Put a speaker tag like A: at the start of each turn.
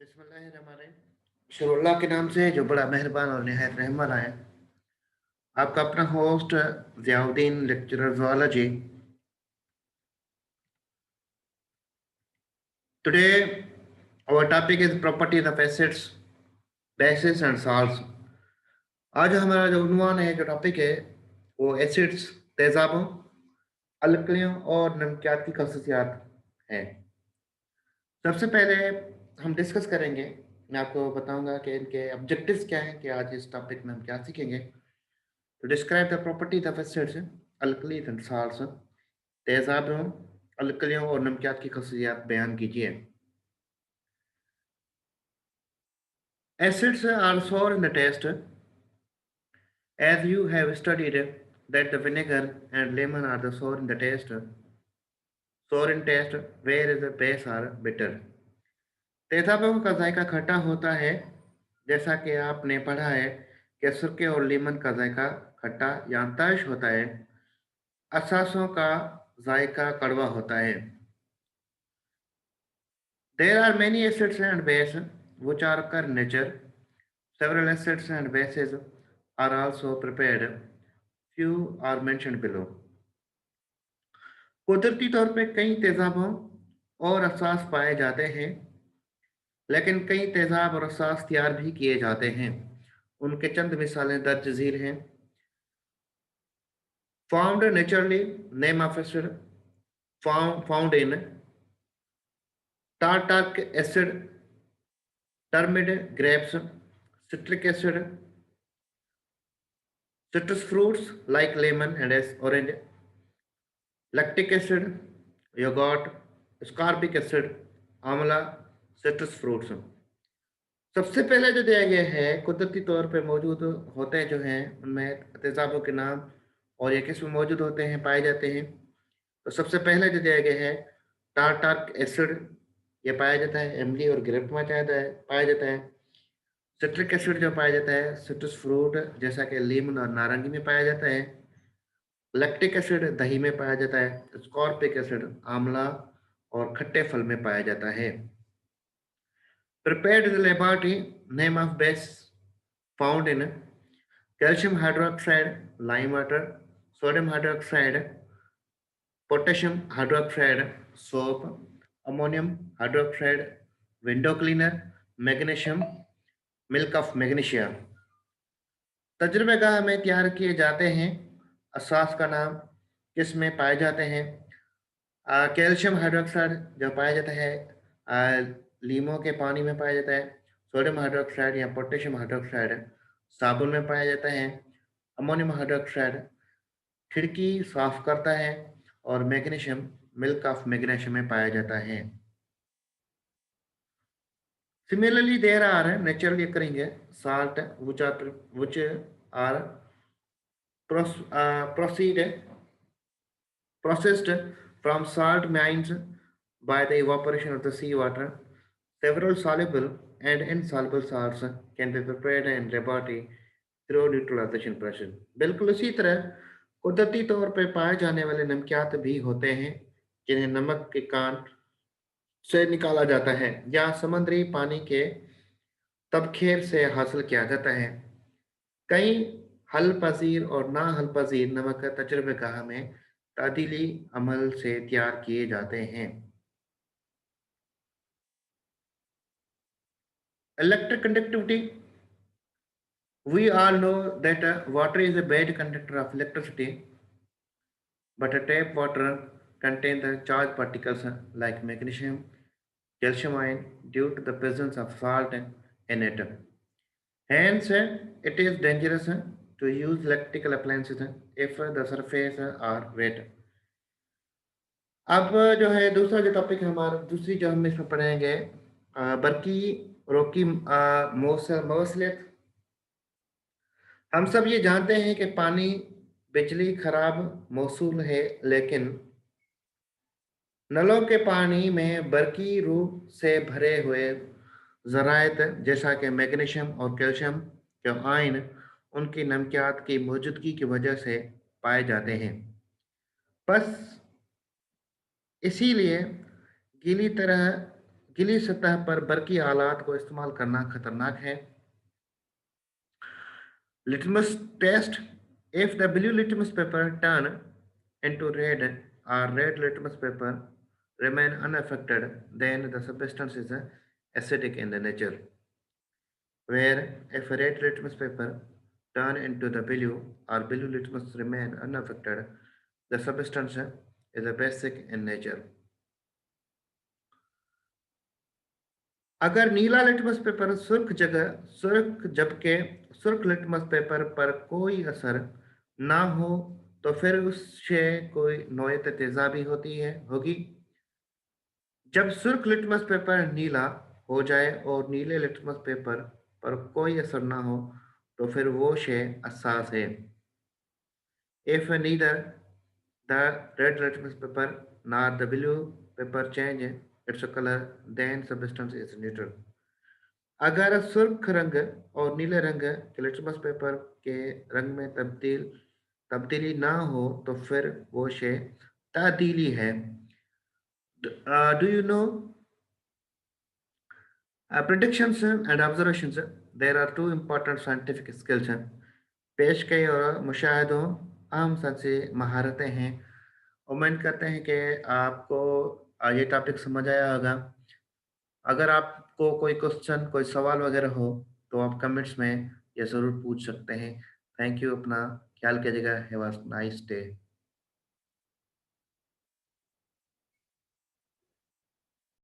A: बिस्मिल्लाहिर्रहमानिर्रहीम। शुरुल्लाह के नाम से जो बड़ा मेहरबान और निहायत रहम वाला है। आपका अपना host Ziauddin, lecturer zoology. Today our topic is properties of acids, bases and salts. आज हमारा जो उन्वान है, जो टॉपिक है, वो एसिड्स, तेज़ाबों, अलकलियों और नमकियात की खसूसियात है। सबसे पहले हम डिस्कस करेंगे। मैं आपको बताऊंगा कि इनके ऑब्जेक्टिव्स क्या हैं, कि आज इस टॉपिक में हम क्या सीखेंगे। To describe the properties of acids, alkalis and salts, तेजाबों, अलकलियों और नमकियात की खसूसियात बयान कीजिए। Acids are sour in the taste, as you have studied that the vinegar and lemon are the sour in the taste, sour in taste, whereas the base are bitter. तेजाबों का जायका खट्टा होता है, जैसा कि आपने पढ़ा है कि सुरके और लीमन का जायका खट्टा या तर्श होता है। असासों का जायका कड़वा होता है। There are many acids and bases which are occur in nature. Several acids and bases are also prepared. Few are mentioned below. कुदरती तौर पे कई तेजाबों और असास पाए जाते हैं, लेकिन कई तेजाब और असास तैयार भी किए जाते हैं। उनके चंद मिसालें दर्ज झील हैं। Found naturally, name of acid found in tartaric acid, termid grapes, citric acid, citrus fruits like lemon and orange, lactic acid, yogurt, ascorbic acid, आंवला, citrus fruits। सबसे पहले जो दिया गया है, कुदरती तौर पे मौजूद होते हैं जो हैं, उनमें तेजाबों के नाम और ये किस में मौजूद होते हैं, पाए जाते हैं। तो सबसे पहले जो दिया गया है, टार्टारिक एसिड, ये पाया जाता है इमली और ग्रेप में पाया जाता है। सिट्रिक एसिड जो पाया जाता है सिट्रस फ्रूट, जैसा कि लीमन और नारंगी में पाया जाता है। लैक्टिक एसिड दही में पाया जाता है। स्कॉर्पिक एसिड आंवला और खट्टे फल में पाया जाता है। Prepared in the laboratory, name of base found in calcium hydroxide, lime water, sodium hydroxide, potassium hydroxide, soap, ammonium hydroxide, window cleaner, magnesium, milk of magnesia. तजुर्बेगाह में तैयार किए जाते हैं। असास का नाम किस में पाए जाते हैं? कैल्शियम हाइड्रोक्साइड जो पाया जाता है लीमों के पानी में पाया जाता है। सोडियम हाइड्रोक्साइड या पोटेशियम हाइड्रोक्साइड साबुन में पाया जाता है। अमोनियम हाइड्रोक्साइड खिड़की साफ करता है। और मैग्नीशियम मिल्क ऑफ मैग्नीशियम में पाया जाता है। Similarly, there are naturally occurring salt which are proceed processed from salt mines by the evaporation of the seawater. Several soluble and insoluble salts can be prepared in laboratory through neutralization process. बिल्कुल इसी तरह कुदरती तौर पर पाए जाने वाले नमकियात भी होते हैं, जिन्हें नमक के कान से निकाला जाता है या समुद्री पानी के तबखेर से हासिल किया जाता है। कई हल पजीर और ना हल पजीर नमक तजुर्बेगाह में तादीली अमल से तैयार किए जाते हैं। Electric conductivity, we all know that water is a bad conductor of electricity, but tap water contains the charged particles like magnesium, calcium ion due to the presence of salt in it. Hence, it is dangerous to use electrical appliances if the surface are wet. अब जो है दूसरा जो topic है हमारा, दूसरी जो हम इसमें पढ़ेंगे, बरकी रोकी मौसलियत। हम सब ये जानते हैं कि पानी बिजली खराब मौसूल है, लेकिन नलों के पानी में बरकी रूप से भरे हुए ज़राइत जैसा कि मैग्नीशियम और कैल्शियम के आयन उनकी नमकियात की मौजूदगी की वजह से पाए जाते हैं। बस इसीलिए गीली तरह गीली सतह पर बरकी आलात को इस्तेमाल करना खतरनाक है। Litmus test: if the blue litmus paper turn into red or red litmus paper remain unaffected, then the substance is acidic in the nature. Where if a red litmus paper turn into the blue or blue litmus remain unaffected, the substance is a basic in nature. अगर नीला litmus paper सुर्ख जबकि सुर्ख litmus paper पर कोई असर ना हो तो फिर उससे कोई नोयत तेजाबी होगी। जब सुर्ख लिटमस पेपर नीला हो जाए और नीले लिटमस पेपर पर कोई असर ना हो तो फिर वो शे असास है। If neither the red litmus paper nor the blue paper change its color, then substance is neutral. अगर सुर्ख रंग और नीले रंग के लिटमस पेपर के रंग में तब्दीली ना हो तो फिर वो शे तादीली है। Do you know predictions and observations? There are two important scientific skills. पेश कई और मुशाहिदों आम सांसी महारतें हैं। उम्मीद करते हैं कि आपको ये टॉपिक समझ आया होगा। अगर आपको कोई क्वेश्चन, कोई सवाल वगैरह हो, तो आप कमेंट्स में ये ज़रूर पूछ सकते हैं। थैंक यू, अपना ख्याल कीजिएगा। Have a nice day.